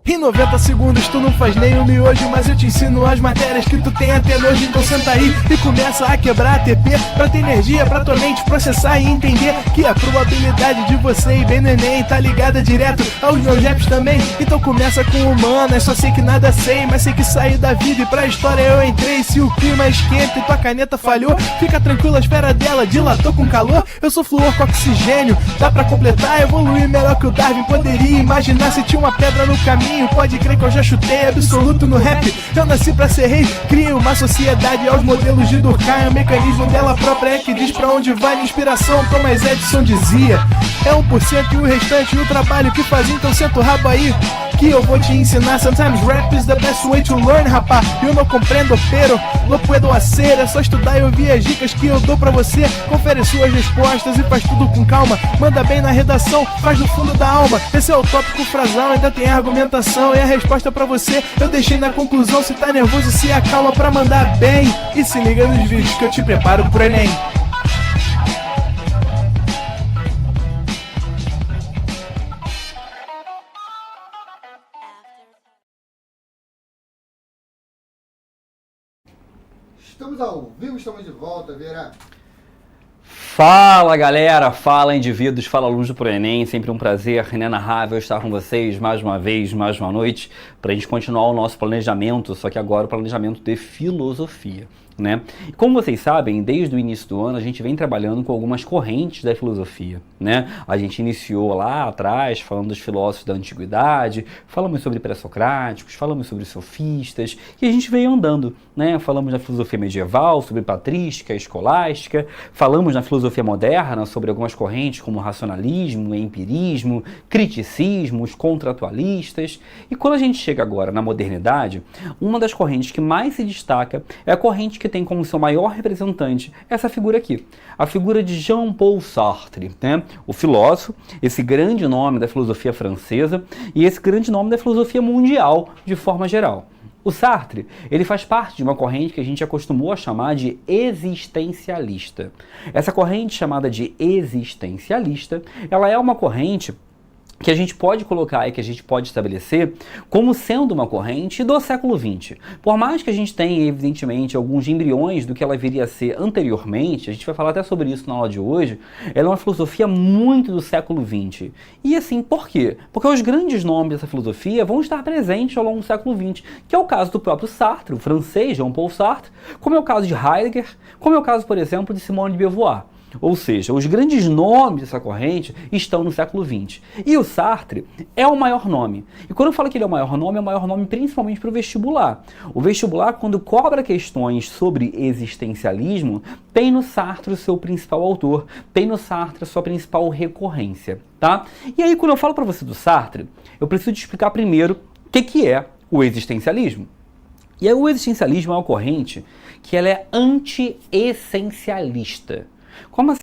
Em 90 segundos tu não faz nem um miojo, mas eu te ensino as matérias que tu tem até nojo. Então senta aí e começa a quebrar ATP pra ter energia pra tua mente processar e entender que a probabilidade de você ir bem no Enem tá ligada direto aos meus raps também. Então começa com humanas, só sei que nada sei, mas sei que saí da vida e pra história eu entrei. Se o clima esquenta e tua caneta falhou, fica tranquilo, a esfera dela dilatou com calor. Eu sou flúor com oxigênio, dá pra completar, evoluir melhor que o Darwin poderia imaginar. Se tinha uma pedra no caminho, pode crer que eu já chutei absoluto no rap. Eu nasci pra ser rei, crio uma sociedade aos modelos de Durkheim. O mecanismo dela própria é que diz pra onde vai minha inspiração. Thomas Edison dizia, é 1% e o restante o trabalho que fazia. Então senta o rabo aí que eu vou te ensinar. Sometimes rap is the best way to learn, rapá. Eu não compreendo, pero não puedo hacer. É só estudar e ouvir as dicas que eu dou pra você. Confere suas respostas e faz tudo com calma. Manda bem na redação, faz do fundo da alma. Esse é o tópico frasal, ainda tem argumentação. E a resposta pra você eu deixei na conclusão. Se tá nervoso, se acalma pra mandar bem. E se liga nos vídeos que eu te preparo pro Enem. Estamos ao vivo, estamos de volta, Vera. Fala galera, fala indivíduos, fala alunos do Enem, sempre um prazer inenarrável estar com vocês mais uma vez, mais uma noite, para a gente continuar o nosso planejamento, só que agora o planejamento de filosofia, né? E como vocês sabem, desde o início do ano a gente vem trabalhando com algumas correntes da filosofia, né? A gente iniciou lá atrás falando dos filósofos da antiguidade, falamos sobre pré-socráticos, falamos sobre sofistas, e a gente veio andando, né? Falamos da filosofia medieval, sobre patrística, escolástica, falamos na filosofia moderna sobre algumas correntes como racionalismo, empirismo, criticismo, os contratualistas. E quando a gente chega agora na modernidade, uma das correntes que mais se destaca é a corrente que tem como seu maior representante essa figura aqui, a figura de Jean-Paul Sartre, né? O filósofo, esse grande nome da filosofia francesa e esse grande nome da filosofia mundial de forma geral. O Sartre, ele faz parte de uma corrente que a gente acostumou a chamar de existencialista. Essa corrente chamada de existencialista, ela é uma corrente que a gente pode colocar e que a gente pode estabelecer como sendo uma corrente do século XX. Por mais que a gente tenha, evidentemente, alguns embriões do que ela viria a ser anteriormente, a gente vai falar até sobre isso na aula de hoje, ela é uma filosofia muito do século XX. E assim, por quê? Porque os grandes nomes dessa filosofia vão estar presentes ao longo do século XX, que é o caso do próprio Sartre, o francês Jean-Paul Sartre, como é o caso de Heidegger, como é o caso, por exemplo, de Simone de Beauvoir. Ou seja, os grandes nomes dessa corrente estão no século XX. E o Sartre é o maior nome. E quando eu falo que ele é o maior nome principalmente para o vestibular. O vestibular, quando cobra questões sobre existencialismo, tem no Sartre o seu principal autor, tem no Sartre a sua principal recorrência, tá? E aí, quando eu falo para você do Sartre, eu preciso te explicar primeiro o que é o existencialismo. E aí, o existencialismo é uma corrente que ela é anti-essencialista. Como assim?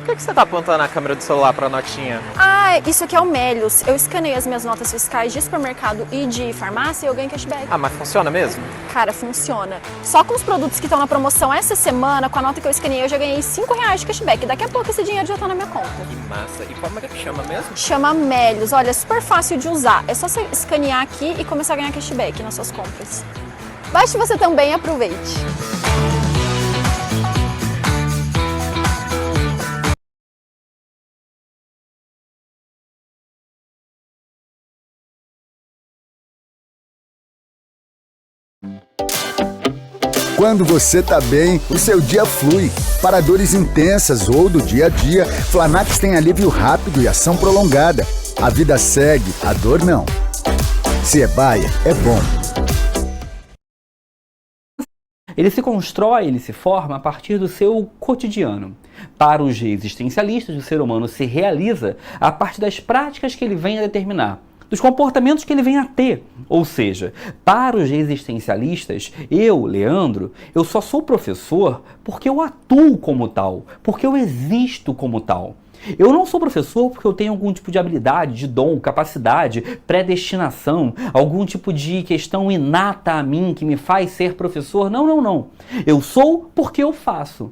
Por que você tá apontando a câmera do celular pra notinha? Ah, isso aqui é o Melios. Eu escaneio as minhas notas fiscais de supermercado e de farmácia e eu ganho cashback. Ah, mas funciona mesmo? Cara, funciona. Só com os produtos que estão na promoção essa semana, com a nota que eu escaneei, eu já ganhei R$5 de cashback. Daqui a pouco esse dinheiro já tá na minha conta. Que massa. E como é que chama mesmo? Chama Melios. Olha, é super fácil de usar. É só você escanear aqui e começar a ganhar cashback nas suas compras. Baixe você também e aproveite. Quando você tá bem, o seu dia flui. Para dores intensas ou do dia a dia, Flanax tem alívio rápido e ação prolongada. A vida segue, a dor não. Se é baia, é bom. Ele se constrói, ele se forma a partir do seu cotidiano. Para os existencialistas, o ser humano se realiza a partir das práticas que ele vem a determinar, dos comportamentos que ele vem a ter. Ou seja, para os existencialistas, eu, Leandro, eu só sou professor porque eu atuo como tal, porque eu existo como tal. Eu não sou professor porque eu tenho algum tipo de habilidade, de dom, capacidade, predestinação, algum tipo de questão inata a mim que me faz ser professor. Não, não, não. Eu sou porque eu faço.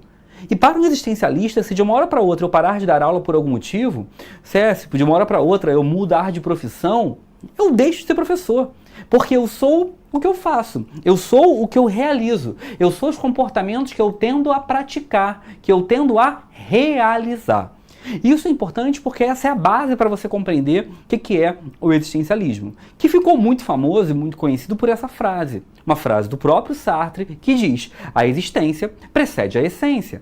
E para um existencialista, se de uma hora para outra eu parar de dar aula por algum motivo, se de uma hora para outra eu mudar de profissão, eu deixo de ser professor. Porque eu sou o que eu faço, eu sou o que eu realizo, eu sou os comportamentos que eu tendo a praticar, que eu tendo a realizar. Isso é importante porque essa é a base para você compreender o que é o existencialismo, que ficou muito famoso e muito conhecido por essa frase, uma frase do próprio Sartre que diz: a existência precede a essência.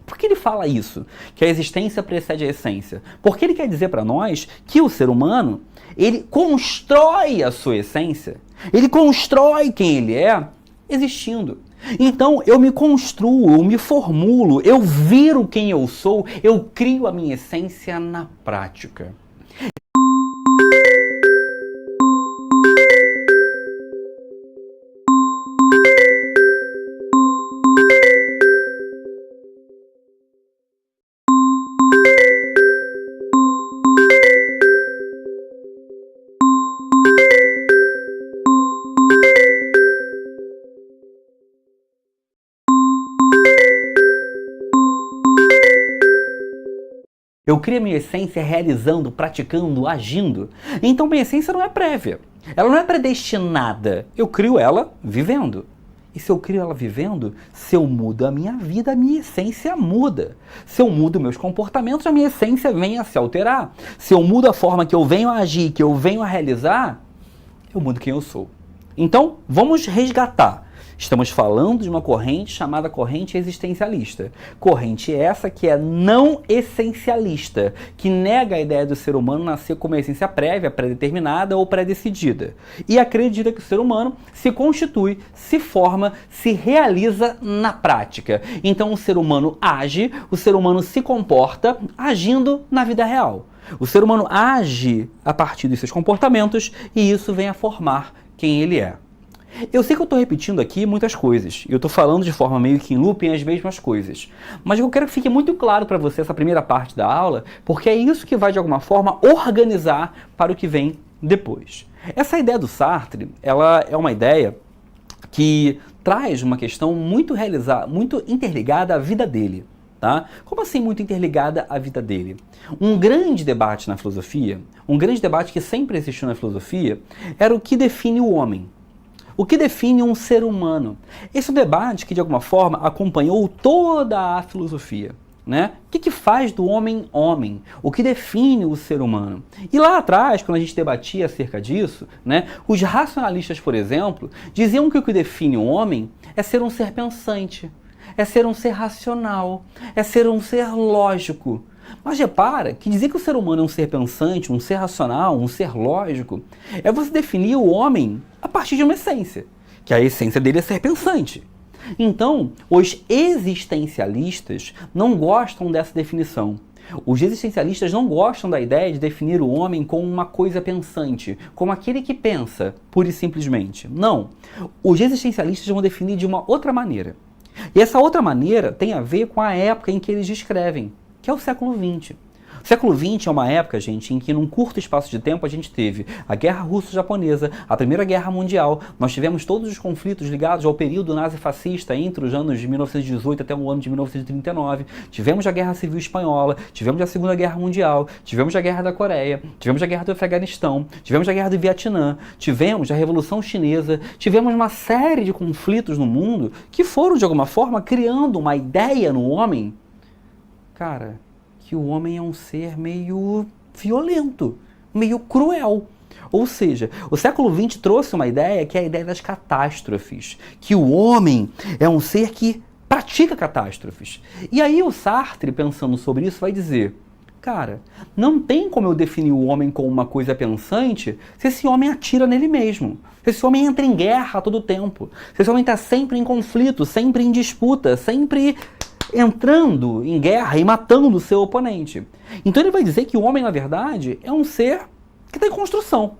Por que ele fala isso? Que a existência precede a essência? Porque ele quer dizer para nós que o ser humano, ele constrói a sua essência, ele constrói quem ele é existindo. Então eu me construo, eu me formulo, eu viro quem eu sou, eu crio a minha essência na prática. Eu crio a minha essência realizando, praticando, agindo. Então minha essência não é prévia. Ela não é predestinada. Eu crio ela vivendo. E se eu crio ela vivendo, se eu mudo a minha vida, a minha essência muda. Se eu mudo meus comportamentos, a minha essência vem a se alterar. Se eu mudo a forma que eu venho a agir, que eu venho a realizar, eu mudo quem eu sou. Então, vamos resgatar. Estamos falando de uma corrente chamada corrente existencialista. Corrente essa que é não essencialista, que nega a ideia do ser humano nascer com uma essência prévia, pré-determinada ou pré-decidida. E acredita que o ser humano se constitui, se forma, se realiza na prática. Então o ser humano age, o ser humano se comporta agindo na vida real. O ser humano age a partir dos seus comportamentos e isso vem a formar quem ele é. Eu sei que eu estou repetindo aqui muitas coisas, eu estou falando de forma meio que em looping as mesmas coisas, mas eu quero que fique muito claro para você essa primeira parte da aula, porque é isso que vai de alguma forma organizar para o que vem depois. Essa ideia do Sartre, ela é uma ideia que traz uma questão muito interligada à vida dele. Tá? Como assim muito interligada à vida dele? Um grande debate na filosofia, um grande debate que sempre existiu na filosofia, era o que define o homem. O que define um ser humano? Esse é um debate que, de alguma forma, acompanhou toda a filosofia. Né? O que faz do homem homem? O que define o ser humano? E lá atrás, quando a gente debatia acerca disso, né, os racionalistas, por exemplo, diziam que o que define o homem é ser um ser pensante, é ser um ser racional, é ser um ser lógico. Mas repara que dizer que o ser humano é um ser pensante, um ser racional, um ser lógico, é você definir o homem a partir de uma essência, que a essência dele é ser pensante. Então, os existencialistas não gostam dessa definição. Os existencialistas não gostam da ideia de definir o homem como uma coisa pensante, como aquele que pensa, pura e simplesmente. Não. Os existencialistas vão definir de uma outra maneira. E essa outra maneira tem a ver com a época em que eles descrevem, que é o século XX. O século XX é uma época, gente, em que num curto espaço de tempo a gente teve a Guerra Russo-Japonesa, a Primeira Guerra Mundial, nós tivemos todos os conflitos ligados ao período nazi-fascista entre os anos de 1918 até o ano de 1939, tivemos a Guerra Civil Espanhola, tivemos a Segunda Guerra Mundial, tivemos a Guerra da Coreia, tivemos a Guerra do Afeganistão, tivemos a Guerra do Vietnã, tivemos a Revolução Chinesa, tivemos uma série de conflitos no mundo que foram, de alguma forma, criando uma ideia no homem, cara, que o homem é um ser meio violento, meio cruel. Ou seja, o século XX trouxe uma ideia que é a ideia das catástrofes, que o homem é um ser que pratica catástrofes. E aí o Sartre, pensando sobre isso, vai dizer, cara, não tem como eu definir o homem como uma coisa pensante se esse homem atira nele mesmo, se esse homem entra em guerra a todo tempo, se esse homem está sempre em conflito, sempre em disputa, sempre entrando em guerra e matando o seu oponente. Então ele vai dizer que o homem, na verdade, é um ser que está em construção.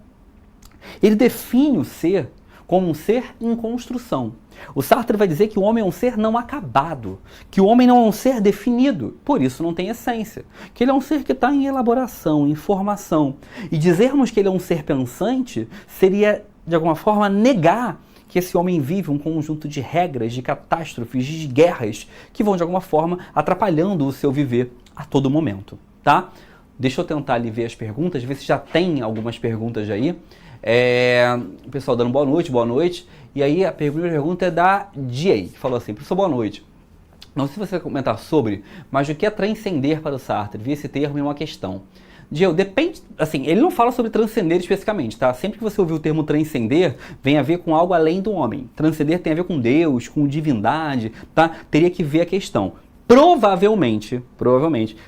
Ele define o ser como um ser em construção. O Sartre vai dizer que o homem é um ser não acabado, que o homem não é um ser definido, por isso não tem essência, que ele é um ser que está em elaboração, em formação. E dizermos que ele é um ser pensante seria, de alguma forma, negar que esse homem vive um conjunto de regras, de catástrofes, de guerras, que vão, de alguma forma, atrapalhando o seu viver a todo momento, tá? Deixa eu tentar ali ver as perguntas, ver se já tem algumas perguntas aí. O pessoal dando boa noite. E aí a primeira pergunta é da Jay, que falou assim: professor, boa noite. Não sei se você vai comentar sobre, mas o que é transcender para o Sartre? Vi esse termo em uma questão. Jay, depende, assim, ele não fala sobre transcender especificamente, tá? Sempre que você ouvir o termo transcender, vem a ver com algo além do homem. Transcender tem a ver com Deus, com divindade, tá? Teria que ver a questão. Provavelmente,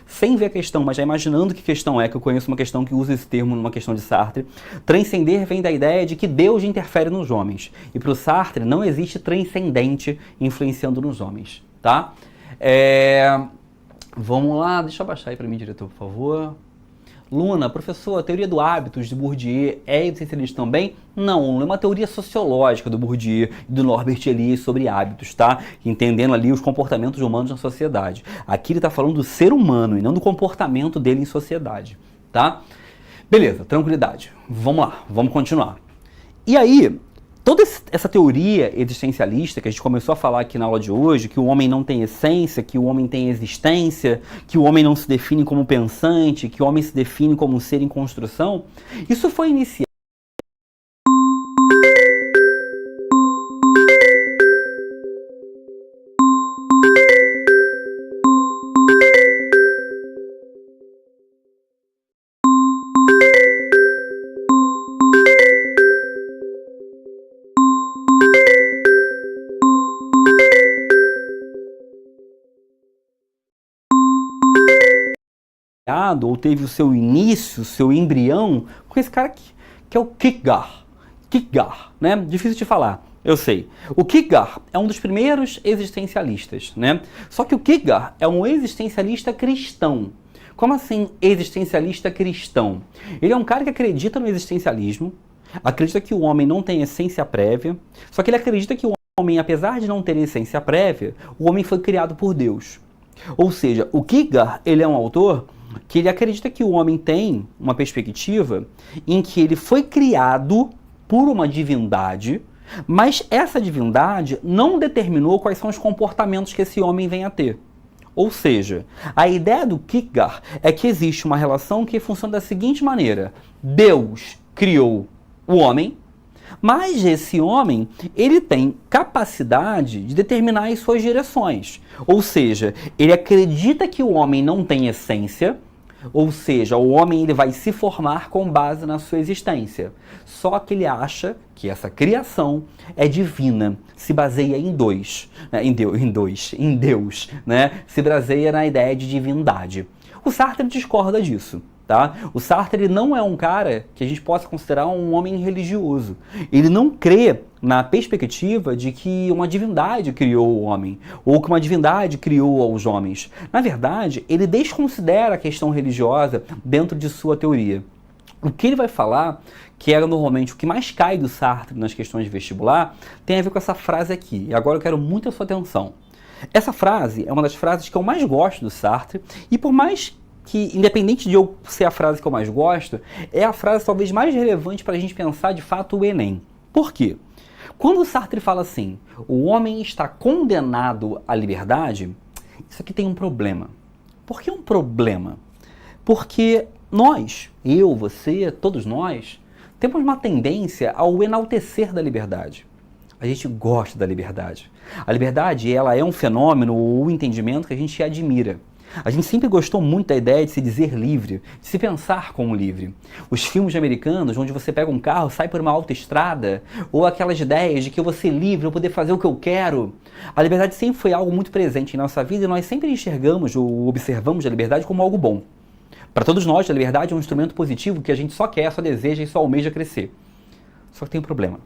sem ver a questão, mas já imaginando que questão é, que eu conheço uma questão que usa esse termo numa questão de Sartre, transcender vem da ideia de que Deus interfere nos homens. E para o Sartre não existe transcendente influenciando nos homens, tá? Vamos lá, deixa eu abaixar aí para mim, diretor, por favor. Luna, professor, a teoria do hábitos de Bourdieu é existencialista também? Não, é uma teoria sociológica do Bourdieu e do Norbert Elias sobre hábitos, tá? Entendendo ali os comportamentos humanos na sociedade. Aqui ele está falando do ser humano e não do comportamento dele em sociedade, tá? Beleza, tranquilidade. Vamos lá, vamos continuar. E aí, toda essa teoria existencialista que a gente começou a falar aqui na aula de hoje, que o homem não tem essência, que o homem tem existência, que o homem não se define como pensante, que o homem se define como um ser em construção, isso foi iniciado ou teve o seu início, o seu embrião, com esse cara que é o Kierkegaard. Kierkegaard, né? Difícil de falar, eu sei. O Kierkegaard é um dos primeiros existencialistas, né? Só que o Kierkegaard é um existencialista cristão. Como assim existencialista cristão? Ele é um cara que acredita no existencialismo, acredita que o homem não tem essência prévia, só que ele acredita que o homem, apesar de não ter essência prévia, o homem foi criado por Deus. Ou seja, o Kierkegaard, ele é um autor que ele acredita que o homem tem uma perspectiva em que ele foi criado por uma divindade, mas essa divindade não determinou quais são os comportamentos que esse homem vem a ter. Ou seja, a ideia do Kierkegaard é que existe uma relação que funciona da seguinte maneira: Deus criou o homem, mas esse homem, ele tem capacidade de determinar as suas direções. Ou seja, ele acredita que o homem não tem essência, ou seja, o homem ele vai se formar com base na sua existência. Só que ele acha que essa criação é divina, se baseia em Deus, né? Se baseia na ideia de divindade. O Sartre discorda disso. Tá? O Sartre ele não é um cara que a gente possa considerar um homem religioso. Ele não crê na perspectiva de que uma divindade criou o homem, ou que uma divindade criou os homens. Na verdade, ele desconsidera a questão religiosa dentro de sua teoria. O que ele vai falar, que era normalmente o que mais cai do Sartre nas questões de vestibular, tem a ver com essa frase aqui. E agora eu quero muito a sua atenção. Essa frase é uma das frases que eu mais gosto do Sartre, e por mais que, independente de eu ser a frase que eu mais gosto, é a frase talvez mais relevante para a gente pensar de fato o Enem. Por quê? Quando o Sartre fala assim, o homem está condenado à liberdade, isso aqui tem um problema. Por que um problema? Porque nós, eu, você, todos nós, temos uma tendência ao enaltecer da liberdade. A gente gosta da liberdade. A liberdade, ela é um fenômeno ou um entendimento que a gente admira. A gente sempre gostou muito da ideia de se dizer livre, de se pensar como livre. Os filmes americanos, onde você pega um carro, sai por uma autoestrada, ou aquelas ideias de que eu vou ser livre, eu vou poder fazer o que eu quero. A liberdade sempre foi algo muito presente em nossa vida e nós sempre enxergamos ou observamos a liberdade como algo bom. Para todos nós, a liberdade é um instrumento positivo que a gente só quer, só deseja e só almeja crescer. Só que tem um problema.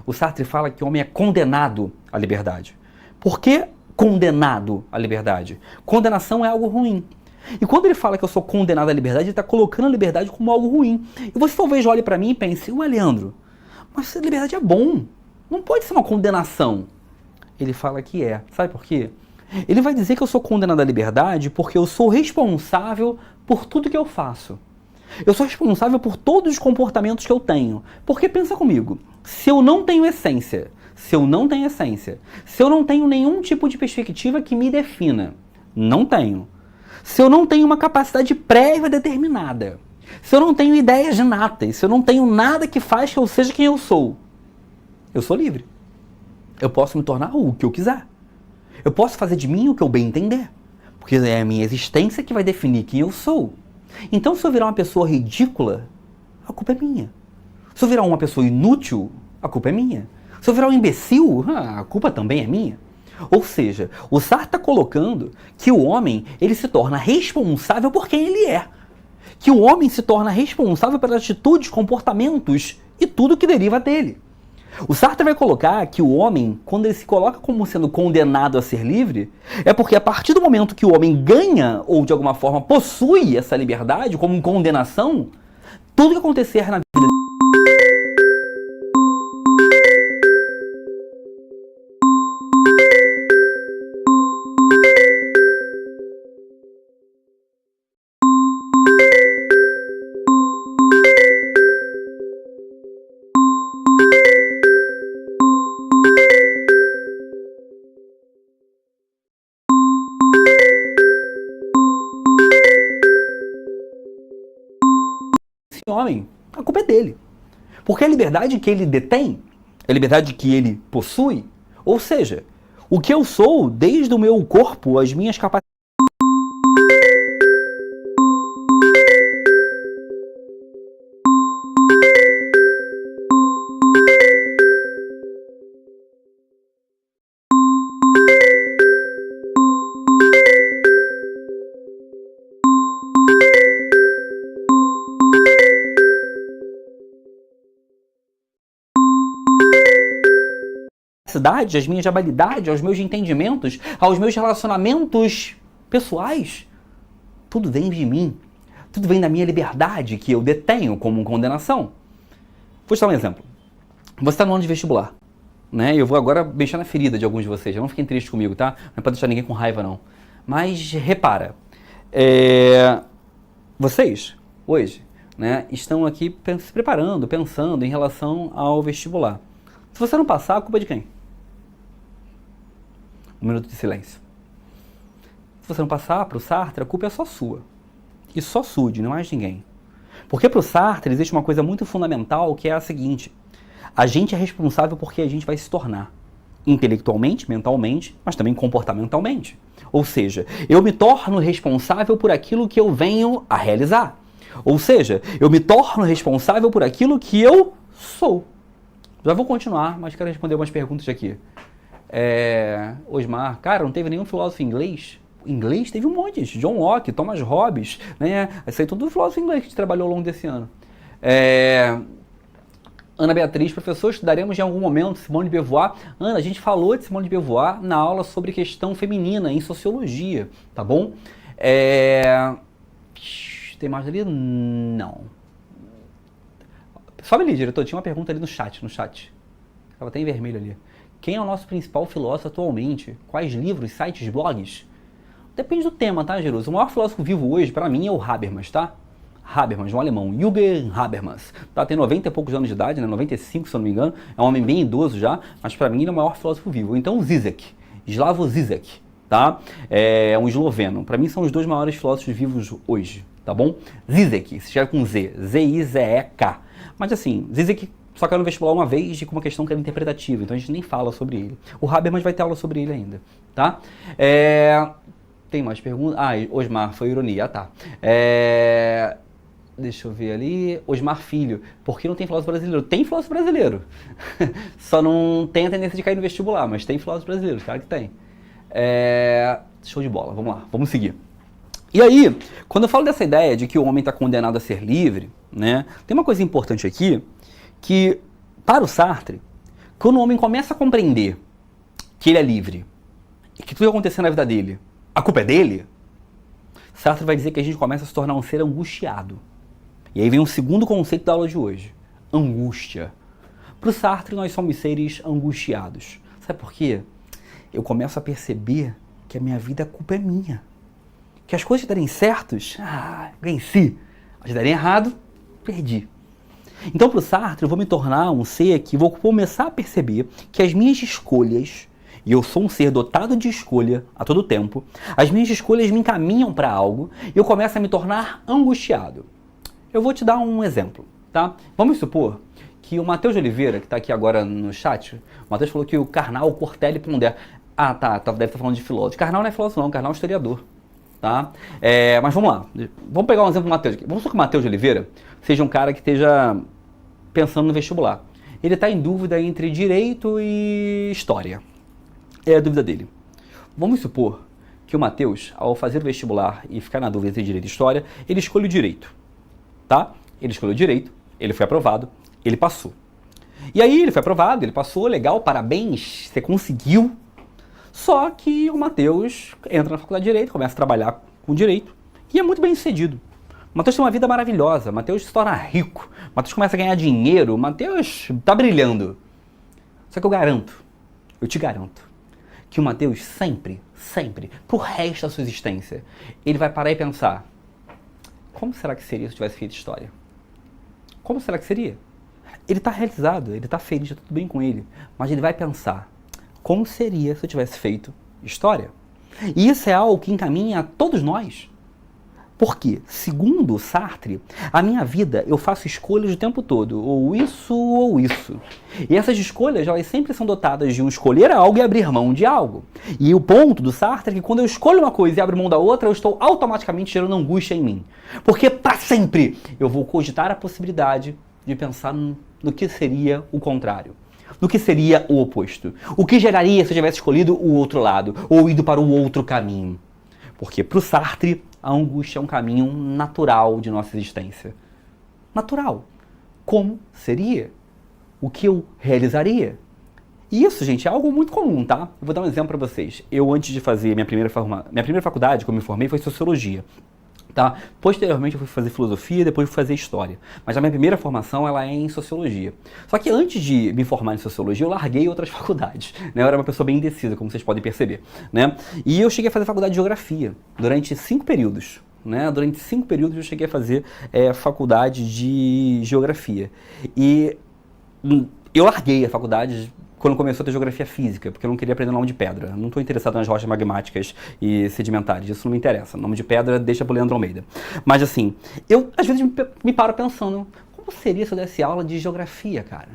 O Sartre fala que o homem é condenado à liberdade. Por que condenado à liberdade? Condenação é algo ruim. E quando ele fala que eu sou condenado à liberdade, ele está colocando a liberdade como algo ruim. E você talvez olhe para mim e pense, ué, Leandro, mas a liberdade é bom. Não pode ser uma condenação. Ele fala que é. Sabe por quê? Ele vai dizer que eu sou condenado à liberdade porque eu sou responsável por tudo que eu faço. Eu sou responsável por todos os comportamentos que eu tenho. Porque pensa comigo, se eu não tenho essência, se eu não tenho nenhum tipo de perspectiva que me defina, não tenho. Se eu não tenho uma capacidade prévia determinada, se eu não tenho ideias natas, se eu não tenho nada que faz que eu seja quem eu sou livre. Eu posso me tornar o que eu quiser. Eu posso fazer de mim o que eu bem entender. Porque é a minha existência que vai definir quem eu sou. Então, se eu virar uma pessoa ridícula, a culpa é minha. Se eu virar uma pessoa inútil, a culpa é minha. Se eu virar um imbecil, a culpa também é minha. Ou seja, o Sartre está colocando que o homem ele se torna responsável por quem ele é. Que o homem se torna responsável pelas atitudes, comportamentos e tudo que deriva dele. O Sartre vai colocar que o homem, quando ele se coloca como sendo condenado a ser livre, é porque a partir do momento que o homem ganha ou de alguma forma possui essa liberdade como condenação, tudo que acontecer na vida homem, a culpa é dele. Porque a liberdade que ele detém, a liberdade que ele possui, ou seja, o que eu sou, desde o meu corpo, as minhas capacidades, as minhas habilidades, aos meus entendimentos, aos meus relacionamentos pessoais, tudo vem de mim. Tudo vem da minha liberdade que eu detenho como condenação. Vou te dar um exemplo. Você está no ano de vestibular, né? Eu vou agora mexer na ferida de alguns de vocês. Não fiquem tristes comigo, tá? Não é para deixar ninguém com raiva, não. Mas repara, vocês, hoje, né, estão aqui se preparando, pensando em relação ao vestibular. Se você não passar, a culpa é de quem? Um minuto de silêncio. Se você não passar para o Sartre, a culpa é só sua. E só sua, de não mais ninguém. Porque para o Sartre existe uma coisa muito fundamental que é a seguinte: a gente é responsável por que a gente vai se tornar. Intelectualmente, mentalmente, mas também comportamentalmente. Ou seja, eu me torno responsável por aquilo que eu venho a realizar. Ou seja, eu me torno responsável por aquilo que eu sou. Já vou continuar, mas quero responder umas perguntas aqui. Osmar, cara, não teve nenhum filósofo inglês? Inglês teve um monte, John Locke, Thomas Hobbes, né? Isso aí tudo filósofo inglês que a gente trabalhou ao longo desse ano. Ana Beatriz, professor, estudaremos em algum momento Simone de Beauvoir. Ana, a gente falou de Simone de Beauvoir na aula sobre questão feminina em sociologia, tá bom? Tem mais ali? Não. Sobe ali, diretor, tinha uma pergunta ali no chat. Ela tem em vermelho ali. Quem é o nosso principal filósofo atualmente? Quais livros, sites, blogs? Depende do tema, tá, Jerusa? O maior filósofo vivo hoje, para mim, é o Habermas, tá? Habermas, um alemão, Jürgen Habermas. Tá, tem 90 e poucos anos de idade, né? 95, se eu não me engano. É um homem bem idoso já, mas para mim ele é o maior filósofo vivo. Então, Zizek, Slavoj Zizek, tá? É um esloveno. Para mim são os dois maiores filósofos vivos hoje, tá bom? Zizek, se escreve com Z, Z-I-Z-E-K. Mas assim, Zizek só caiu no vestibular uma vez e com uma questão que era interpretativa, então a gente nem fala sobre ele. O Habermas vai ter aula sobre ele ainda, tá? Tem mais perguntas? Osmar, foi ironia, tá. Deixa eu ver ali. Osmar Filho, por que não tem filósofo brasileiro? Tem filósofo brasileiro. Só não tem a tendência de cair no vestibular, mas tem filósofo brasileiro, claro que tem. Show de bola, vamos lá, vamos seguir. E aí, quando eu falo dessa ideia de que o homem está condenado a ser livre, né, tem uma coisa importante aqui, que para o Sartre, quando o homem começa a compreender que ele é livre, e que tudo que acontecer na vida dele, a culpa é dele, Sartre vai dizer que a gente começa a se tornar um ser angustiado. E aí vem um segundo conceito da aula de hoje, angústia. Para o Sartre, nós somos seres angustiados. Sabe por quê? eu começo a perceber que a minha vida, a culpa é minha. Que as coisas derem certos, venci. As derem errado, perdi. Então, para o Sartre, eu vou me tornar um ser que vou começar a perceber que as minhas escolhas, e eu sou um ser dotado de escolha a todo tempo, as minhas escolhas me encaminham para algo e eu começo a me tornar angustiado. Eu vou te dar um exemplo, tá? Vamos supor que o Matheus de Oliveira, que está aqui agora no chat, o Matheus falou que o Karnal Cortelli Ponder. Deve estar falando de filósofo. Karnal não é filósofo não, Karnal é historiador. Tá? Mas vamos lá, vamos pegar um exemplo do Matheus aqui. Vamos supor que o Matheus de Oliveira seja um cara que esteja pensando no vestibular. Ele está em dúvida entre direito e história. É a dúvida dele. Vamos supor que o Matheus, ao fazer o vestibular e ficar na dúvida entre direito e história, ele escolhe o direito. Tá? Ele escolheu o direito, ele foi aprovado, ele passou. E aí ele foi aprovado, ele passou, legal, parabéns, você conseguiu. Só que o Matheus entra na faculdade de Direito, começa a trabalhar com Direito e é muito bem sucedido. O Matheus tem uma vida maravilhosa, o Matheus se torna rico, o Matheus começa a ganhar dinheiro, o Matheus tá brilhando. Só que eu te garanto, que o Matheus sempre, pro resto da sua existência, ele vai parar e pensar, como será que seria se eu tivesse feito história? Como será que seria? Ele tá realizado, ele tá feliz, tá tudo bem com ele, mas ele vai pensar, como seria se eu tivesse feito história? E isso é algo que encaminha a todos nós. Porque, segundo Sartre, a minha vida eu faço escolhas o tempo todo, ou isso ou isso. E essas escolhas, elas sempre são dotadas de um escolher algo e abrir mão de algo. E o ponto do Sartre é que quando eu escolho uma coisa e abro mão da outra, eu estou automaticamente gerando angústia em mim. Porque, para sempre, eu vou cogitar a possibilidade de pensar no que seria o contrário. No que seria o oposto. O que geraria se eu tivesse escolhido o outro lado, ou ido para o outro caminho. Porque para o Sartre, a angústia é um caminho natural de nossa existência. Natural. Como seria? O que eu realizaria? E isso, gente, é algo muito comum, tá? Eu vou dar um exemplo para vocês. Eu, antes de fazer minha primeira faculdade, que eu me formei, foi Sociologia. Tá? Posteriormente eu fui fazer filosofia, depois fui fazer história. Mas a minha primeira formação ela é em sociologia. Só que antes de me formar em sociologia, eu larguei outras faculdades. Né? Eu era uma pessoa bem indecisa, como vocês podem perceber. Né? E eu cheguei a fazer faculdade de geografia durante 5 períodos. Né? Durante 5 períodos eu cheguei a fazer faculdade de geografia. E eu larguei a faculdade quando começou a ter geografia física, porque eu não queria aprender nome de pedra. Eu não estou interessado nas rochas magmáticas e sedimentares, isso não me interessa. Nome de pedra deixa para o Leandro Almeida. Mas assim, eu às vezes me paro pensando, como seria se eu desse aula de geografia, cara?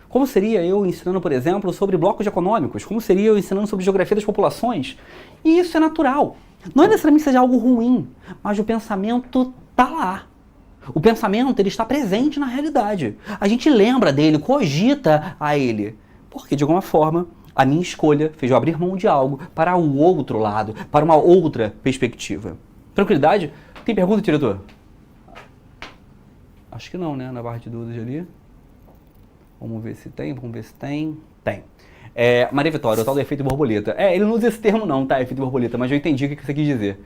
Como seria eu ensinando, por exemplo, sobre blocos econômicos? Como seria eu ensinando sobre geografia das populações? E isso é natural. Não é necessariamente seja algo ruim, mas o pensamento está lá. O pensamento ele está presente na realidade. A gente lembra dele, cogita a ele. Porque, de alguma forma, a minha escolha fez eu abrir mão de algo para o outro lado, para uma outra perspectiva. Tranquilidade? Tem pergunta, diretor? Acho que não, né? Na barra de dúvidas ali. Vamos ver se tem, Tem. Maria Vitória, o tal do efeito borboleta. Ele não usa esse termo não, tá? Efeito borboleta, mas eu entendi o que você quis dizer.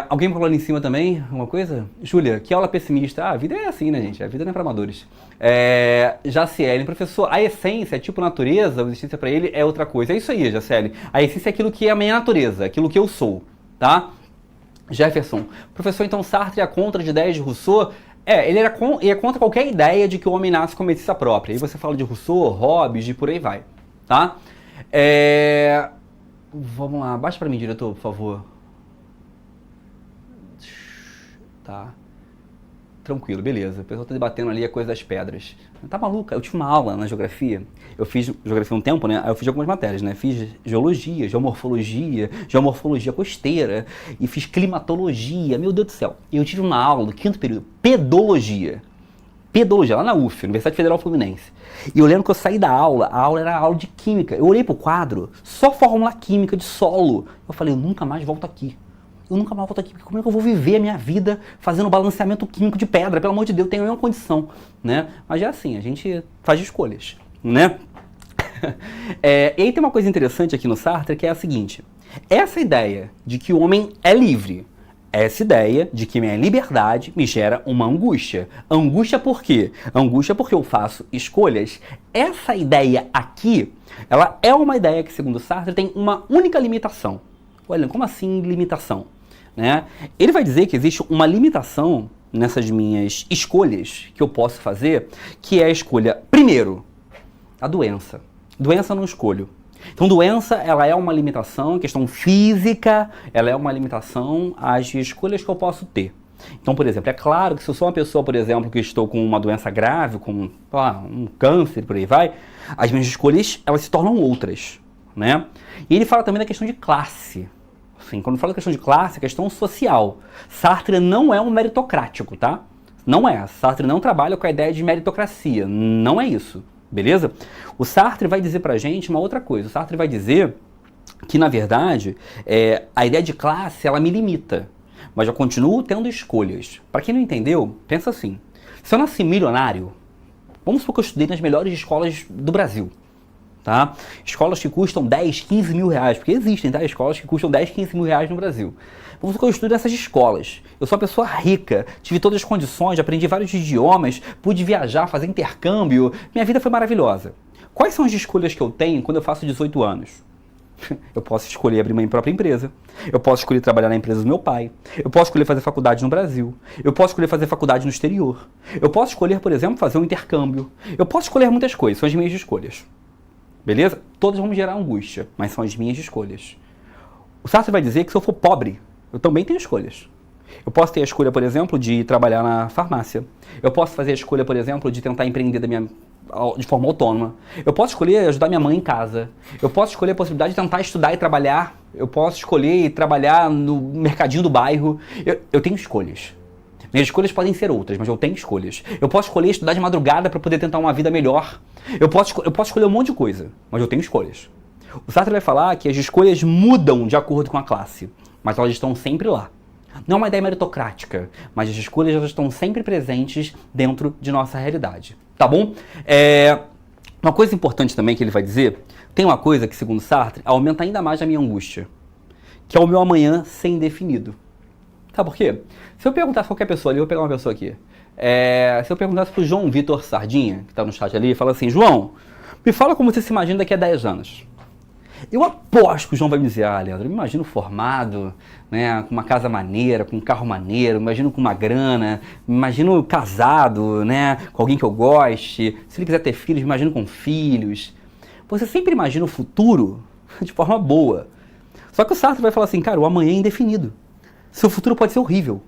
Alguém me falou ali em cima também, alguma coisa? Júlia, que aula pessimista. A vida é assim, né, gente? A vida não é para amadores. Jaciele, professor, a essência é tipo natureza, a existência para ele é outra coisa. É isso aí, Jaciele. A essência é aquilo que é a minha natureza, aquilo que eu sou, tá? Jefferson, professor, então Sartre é contra as ideias de Rousseau? Ele é contra qualquer ideia de que o homem nasce com medicina própria. Aí você fala de Rousseau, Hobbes, e por aí vai, tá? Vamos lá, baixa para mim, diretor, por favor. Tá. Tranquilo, beleza. O pessoal tá debatendo ali a coisa das pedras. Tá maluca? Eu tive uma aula na geografia. Eu fiz geografia um tempo, né? Aí eu fiz algumas matérias, né? Fiz geologia, geomorfologia costeira e fiz climatologia. Meu Deus do céu. E eu tive uma aula do 5º período, pedologia. Pedologia, lá na UF, Universidade Federal Fluminense. E eu lembro que eu saí da aula, a aula era aula de química. Eu olhei pro quadro, só fórmula química de solo. Eu falei, eu nunca mais volto aqui. Porque como é que eu vou viver a minha vida fazendo balanceamento químico de pedra? Pelo amor de Deus, eu tenho nenhuma condição, né? Mas é assim, a gente faz escolhas, né? E aí tem uma coisa interessante aqui no Sartre, que é a seguinte. Essa ideia de que o homem é livre, essa ideia de que minha liberdade me gera uma angústia. Angústia por quê? Angústia porque eu faço escolhas. Essa ideia aqui, ela é uma ideia que, segundo Sartre, tem uma única limitação. Olha, como assim limitação? Né? Ele vai dizer que existe uma limitação nessas minhas escolhas que eu posso fazer, que é a escolha, primeiro, a doença. Doença eu não escolho. Então, doença, ela é uma limitação, questão física, ela é uma limitação às escolhas que eu posso ter. Então, por exemplo, é claro que se eu sou uma pessoa, por exemplo, que estou com uma doença grave, como um câncer, por aí vai, as minhas escolhas, elas se tornam outras, né? E ele fala também da questão de classe. Assim, quando fala da questão de classe, é questão social. Sartre não é um meritocrático, tá? Não é. Sartre não trabalha com a ideia de meritocracia. Não é isso. Beleza? O Sartre vai dizer pra gente uma outra coisa. O Sartre vai dizer que, na verdade, a ideia de classe, ela me limita. Mas eu continuo tendo escolhas. Para quem não entendeu, pensa assim. Se eu nasci milionário, vamos supor que eu estudei nas melhores escolas do Brasil. Tá? Escolas que custam 10, 15 mil reais. Porque existem, tá? Escolas que custam 10, 15 mil reais no Brasil. Vamos supor que eu estudo nessas escolas. Eu sou uma pessoa rica, tive todas as condições, aprendi vários idiomas, pude viajar, fazer intercâmbio. Minha vida foi maravilhosa. Quais são as escolhas que eu tenho quando eu faço 18 anos? Eu posso escolher abrir minha própria empresa. Eu posso escolher trabalhar na empresa do meu pai. Eu posso escolher fazer faculdade no Brasil. Eu posso escolher fazer faculdade no exterior. Eu posso escolher, por exemplo, fazer um intercâmbio. Eu posso escolher muitas coisas, são as minhas escolhas. Beleza? Todas vão me gerar angústia, mas são as minhas escolhas. O Sartre vai dizer que se eu for pobre, eu também tenho escolhas. Eu posso ter a escolha, por exemplo, de trabalhar na farmácia. Eu posso fazer a escolha, por exemplo, de tentar empreender de forma autônoma. Eu posso escolher ajudar minha mãe em casa. Eu posso escolher a possibilidade de tentar estudar e trabalhar. Eu posso escolher trabalhar no mercadinho do bairro. Eu tenho escolhas. Minhas escolhas podem ser outras, mas eu tenho escolhas. Eu posso escolher estudar de madrugada para poder tentar uma vida melhor. Eu posso escolher um monte de coisa, mas eu tenho escolhas. O Sartre vai falar que as escolhas mudam de acordo com a classe, mas elas estão sempre lá. Não é uma ideia meritocrática, mas as escolhas elas estão sempre presentes dentro de nossa realidade. Tá bom? Uma coisa importante também que ele vai dizer, tem uma coisa que, segundo Sartre, aumenta ainda mais a minha angústia, que é o meu amanhã ser indefinido. Sabe por quê? Se eu perguntasse qualquer pessoa ali, eu vou pegar uma pessoa aqui. Se eu perguntasse pro João Vitor Sardinha, que tá no chat ali, fala assim, João, me fala como você se imagina daqui a 10 anos. Eu aposto que o João vai me dizer, Leandro, eu me imagino formado, né, com uma casa maneira, com um carro maneiro, me imagino com uma grana, me imagino casado, né, com alguém que eu goste, se ele quiser ter filhos, me imagino com filhos. Você sempre imagina o futuro de forma boa. Só que o Sartre vai falar assim, cara, o amanhã é indefinido. Seu futuro pode ser horrível.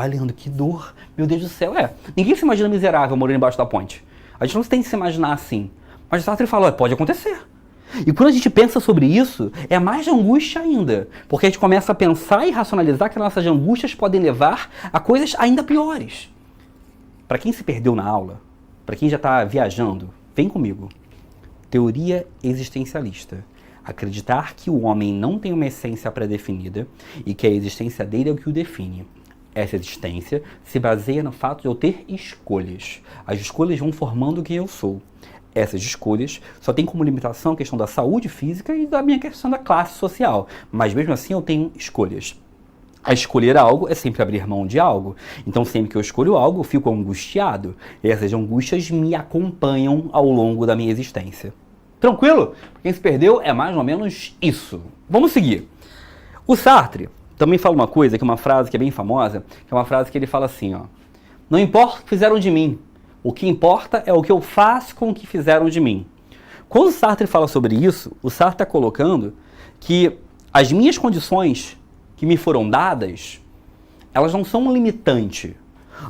Leandro, que dor, meu Deus do céu. Ninguém se imagina miserável morando embaixo da ponte. A gente não tem que se imaginar assim. Mas o Sartre fala, pode acontecer. E quando a gente pensa sobre isso, é mais angústia ainda. Porque a gente começa a pensar e racionalizar que nossas angústias podem levar a coisas ainda piores. Para quem se perdeu na aula, para quem já está viajando, vem comigo. Teoria existencialista. Acreditar que o homem não tem uma essência pré-definida e que a existência dele é o que o define. Essa existência se baseia no fato de eu ter escolhas. As escolhas vão formando quem eu sou. Essas escolhas só tem como limitação a questão da saúde física e da minha questão da classe social. Mas mesmo assim eu tenho escolhas. A escolher algo é sempre abrir mão de algo. Então sempre que eu escolho algo eu fico angustiado. E essas angústias me acompanham ao longo da minha existência. Tranquilo? Quem se perdeu é mais ou menos isso. Vamos seguir. O Sartre também fala uma coisa, que é uma frase que é bem famosa, que é uma frase que ele fala assim, não importa o que fizeram de mim, o que importa é o que eu faço com o que fizeram de mim. Quando o Sartre fala sobre isso, o Sartre está colocando que as minhas condições que me foram dadas, elas não são um limitante.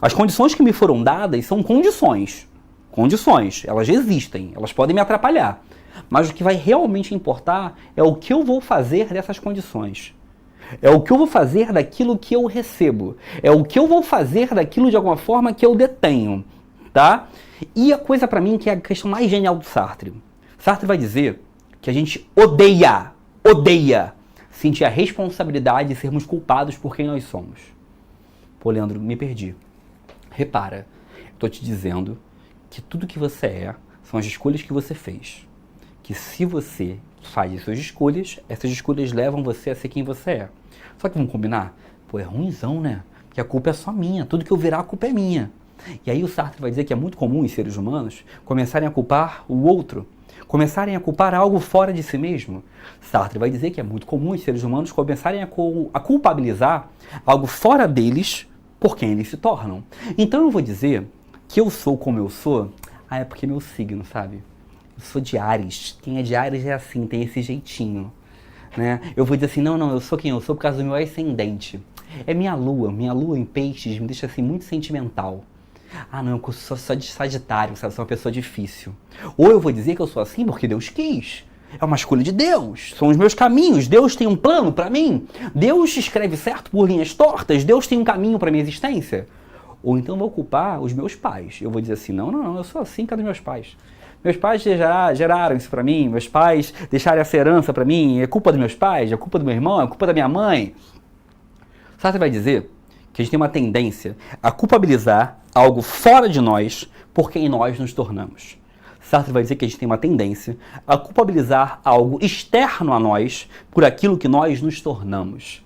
As condições que me foram dadas são condições. Condições, elas existem, elas podem me atrapalhar. Mas o que vai realmente importar é o que eu vou fazer dessas condições. É o que eu vou fazer daquilo que eu recebo. É o que eu vou fazer daquilo de alguma forma que eu detenho. Tá? E a coisa pra mim que é a questão mais genial do Sartre. Sartre vai dizer que a gente odeia sentir a responsabilidade de sermos culpados por quem nós somos. Pô, Leandro, me perdi. Repara, estou te dizendo que tudo que você é são as escolhas que você fez. Que se você faz as suas escolhas, essas escolhas levam você a ser quem você é. Só que vamos combinar? Pô, é ruimzão, né? Porque a culpa é só minha, tudo que eu virar a culpa é minha. E aí o Sartre vai dizer que é muito comum os seres humanos começarem a culpar o outro, começarem a culpar algo fora de si mesmo. Sartre vai dizer que é muito comum os seres humanos começarem a culpabilizar algo fora deles por quem eles se tornam. Então eu vou dizer que eu sou como eu sou, é porque meu signo, sabe? Eu sou de Áries. Quem é de Áries é assim, tem esse jeitinho, né? Eu vou dizer assim, não, eu sou quem eu sou por causa do meu ascendente. É minha lua em peixes me deixa assim muito sentimental. Ah, não, eu sou só de Sagitário, sabe? Sou uma pessoa difícil. Ou eu vou dizer que eu sou assim porque Deus quis. É uma escolha de Deus. São os meus caminhos. Deus tem um plano para mim. Deus escreve certo por linhas tortas. Deus tem um caminho para minha existência. Ou então eu vou culpar os meus pais. Eu vou dizer assim, não, eu sou assim por causa dos meus pais. Meus pais geraram isso para mim. Meus pais deixaram essa herança para mim. É culpa dos meus pais, é culpa do meu irmão, é culpa da minha mãe. Sartre vai dizer que a gente tem uma tendência a culpabilizar algo fora de nós por quem nós nos tornamos. Sartre vai dizer que a gente tem uma tendência a culpabilizar algo externo a nós por aquilo que nós nos tornamos.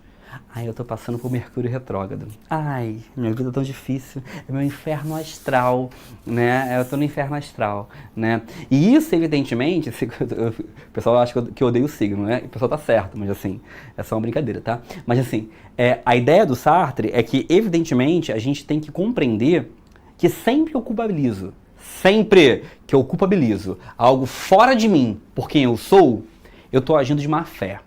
Ai, eu tô passando por Mercúrio retrógrado. Ai, minha vida é tão difícil. É meu inferno astral, né? Eu tô no inferno astral, né? E isso, evidentemente, o pessoal acha que eu odeio o signo, né? O pessoal tá certo, mas assim, é só uma brincadeira, tá? Mas assim, a ideia do Sartre é que, evidentemente, a gente tem que compreender que sempre eu culpabilizo, sempre que eu culpabilizo algo fora de mim por quem eu sou, eu tô agindo de má fé.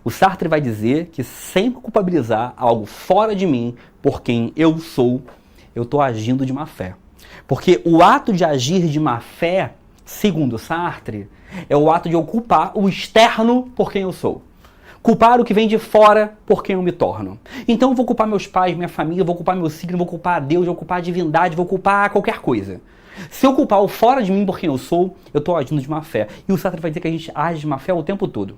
O Sartre vai dizer que sempre culpabilizar algo fora de mim por quem eu sou, eu estou agindo de má fé. Porque o ato de agir de má fé, segundo Sartre, é o ato de eu culpar o externo por quem eu sou. Culpar o que vem de fora por quem eu me torno. Então eu vou culpar meus pais, minha família, vou culpar meu signo, vou culpar a Deus, vou culpar a divindade, vou culpar qualquer coisa. Se eu culpar o fora de mim por quem eu sou, eu estou agindo de má fé. E o Sartre vai dizer que a gente age de má fé o tempo todo.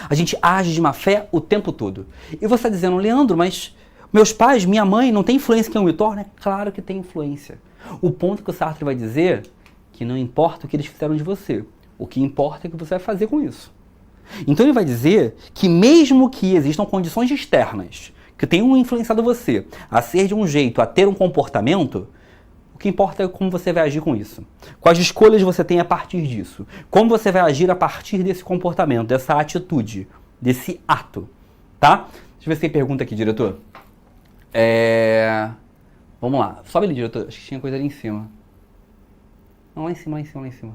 A gente age de má fé o tempo todo. E você está dizendo, Leandro, mas meus pais, minha mãe, não tem influência em quem eu me torno? É claro que tem influência. O ponto que o Sartre vai dizer que não importa o que eles fizeram de você. O que importa é o que você vai fazer com isso. Então ele vai dizer que mesmo que existam condições externas que tenham influenciado você a ser de um jeito, a ter um comportamento, o que importa é como você vai agir com isso. Quais escolhas você tem a partir disso. Como você vai agir a partir desse comportamento, dessa atitude, desse ato. Tá? Deixa eu ver se tem pergunta aqui, diretor. Vamos lá. Sobe ali, diretor. Acho que tinha coisa ali em cima. Não, lá em cima.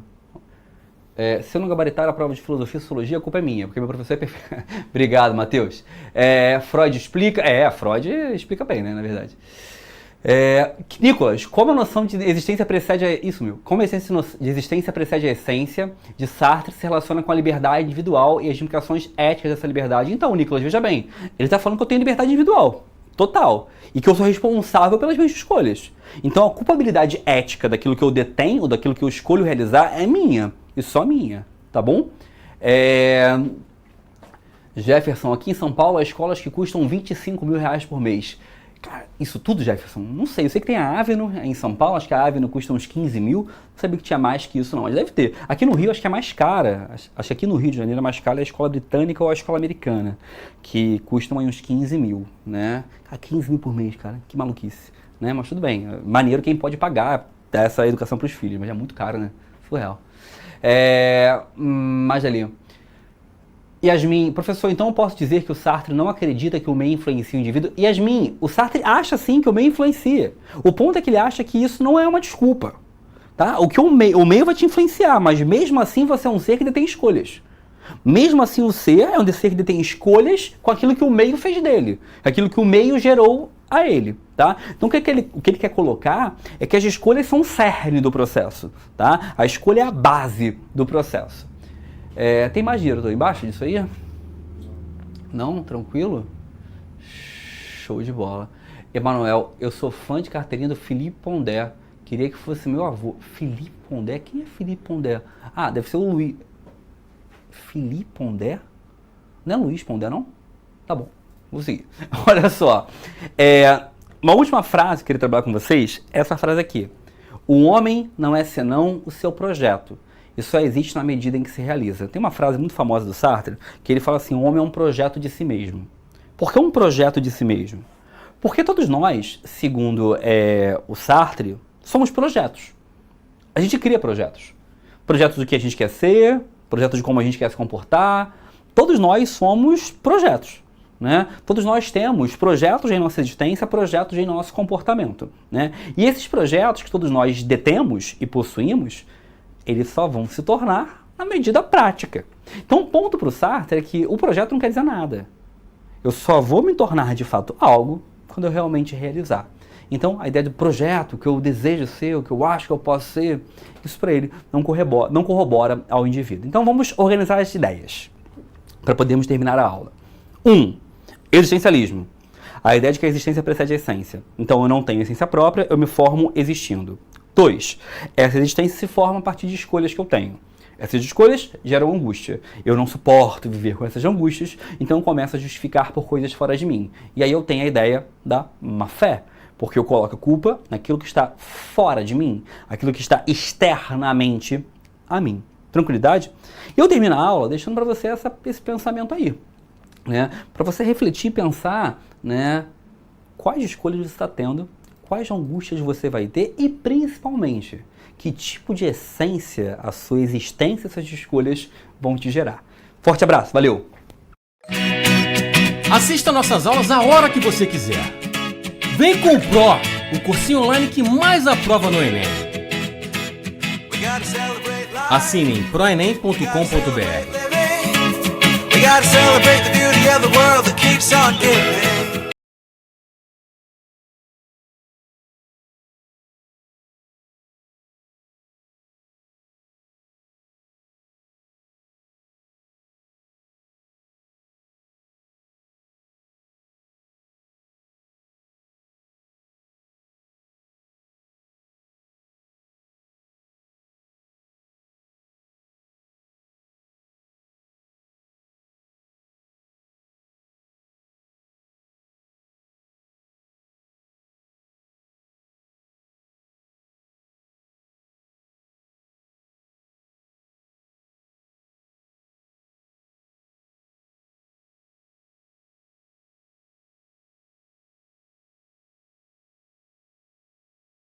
Se eu não gabaritar a prova de filosofia e sociologia, a culpa é minha, porque meu professor é perfeito. Obrigado, Matheus. Freud explica... Freud explica bem, né, na verdade. Nicolas, como a noção de existência precede a... Isso, meu. Como a essência de existência precede a essência de Sartre se relaciona com a liberdade individual e as implicações éticas dessa liberdade? Então, Nicolas, veja bem. Ele está falando que eu tenho liberdade individual. Total. E que eu sou responsável pelas minhas escolhas. Então, a culpabilidade ética daquilo que eu detenho, daquilo que eu escolho realizar, é minha. E só minha. Tá bom? Jefferson, aqui em São Paulo, há escolas que custam R$25 mil por mês. Cara, isso tudo, Jefferson? Não sei. Eu sei que tem a Avenue em São Paulo, acho que a Avenue custa uns 15 mil. Não sabia que tinha mais que isso, não. Mas deve ter. Aqui no Rio, acho que é mais cara. Acho que aqui no Rio de Janeiro, a mais cara é a escola britânica ou a escola americana, que custam aí uns 15 mil, né? 15 mil por mês, cara. Que maluquice. Né? Mas tudo bem. Maneiro quem pode pagar essa educação para os filhos, mas é muito caro, né? Surreal. Mais ali. Yasmin, professor, então eu posso dizer que o Sartre não acredita que o meio influencia o indivíduo? Yasmin, o Sartre acha sim que o meio influencia. O ponto é que ele acha que isso não é uma desculpa. Tá? O meio vai te influenciar, mas mesmo assim você é um ser que detém escolhas. Mesmo assim o ser é um ser que detém escolhas com aquilo que o meio fez dele. Aquilo que o meio gerou a ele. Tá? Então o que ele quer colocar é que as escolhas são o cerne do processo. Tá? A escolha é a base do processo. Tem mais dinheiro embaixo disso aí? Não? Tranquilo? Show de bola. Emanuel, eu sou fã de carteirinha do Philippe Pondé. Queria que fosse meu avô. Philippe Pondé? Quem é Philippe Pondé? Ah, deve ser o Luiz. Philippe Pondé? Não é Luiz Pondé, não? Tá bom, vou seguir. Olha só. Uma última frase que eu queria trabalhar com vocês é essa frase aqui. O homem não é senão o seu projeto. E só existe na medida em que se realiza. Tem uma frase muito famosa do Sartre, que ele fala assim, o homem é um projeto de si mesmo. Por que um projeto de si mesmo? Porque todos nós, segundo o Sartre, somos projetos. A gente cria projetos. Projetos do que a gente quer ser, projetos de como a gente quer se comportar. Todos nós somos projetos, né? Todos nós temos projetos em nossa existência, projetos em nosso comportamento, né? E esses projetos que todos nós detemos e possuímos, eles só vão se tornar na medida prática. Então, o ponto para o Sartre é que o projeto não quer dizer nada. Eu só vou me tornar de fato algo quando eu realmente realizar. Então, a ideia do projeto, o que eu desejo ser, o que eu acho que eu posso ser, isso para ele não corrobora ao indivíduo. Então, vamos organizar as ideias para podermos terminar a aula. 1. Existencialismo. A ideia de que a existência precede a essência. Então, eu não tenho essência própria, eu me formo existindo. 2. Essa existência se forma a partir de escolhas que eu tenho. Essas escolhas geram angústia. Eu não suporto viver com essas angústias, então eu começo a justificar por coisas fora de mim. E aí eu tenho a ideia da má fé, porque eu coloco a culpa naquilo que está fora de mim, aquilo que está externamente a mim. Tranquilidade? E eu termino a aula deixando para você esse pensamento aí, né? Para você refletir e pensar, né, quais escolhas você está tendo, quais angústias você vai ter e, principalmente, que tipo de essência a sua existência, essas escolhas vão te gerar. Forte abraço, valeu! Assista nossas aulas a hora que você quiser. Vem com o Pro, o cursinho online que mais aprova no Enem. Assine em proenem.com.br. We gotta celebrate the beauty of the world that keeps on giving.